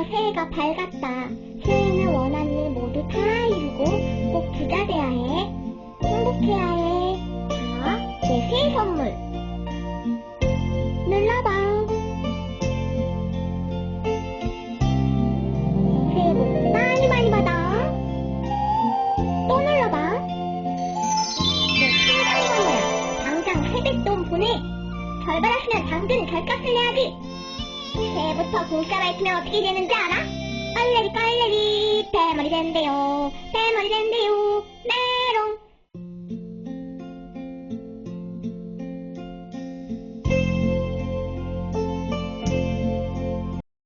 새해가 밝았다. 새해는 원하는 일 모두 다 이루고 꼭 부자 돼야 해. 행복해야 해. 자, 내 새해 선물. 눌러봐. 새해 복 많이 많이 받아. 또 눌러봐. 내 친구 선물. 당장 세뱃돈 보내. 절반하시면 당근 결값을 내야지. 새해부터 공짜 밝히면 어떻게 되는지 알아? 빨래리 빨래리 배머리 된대요. 배머리 된대요.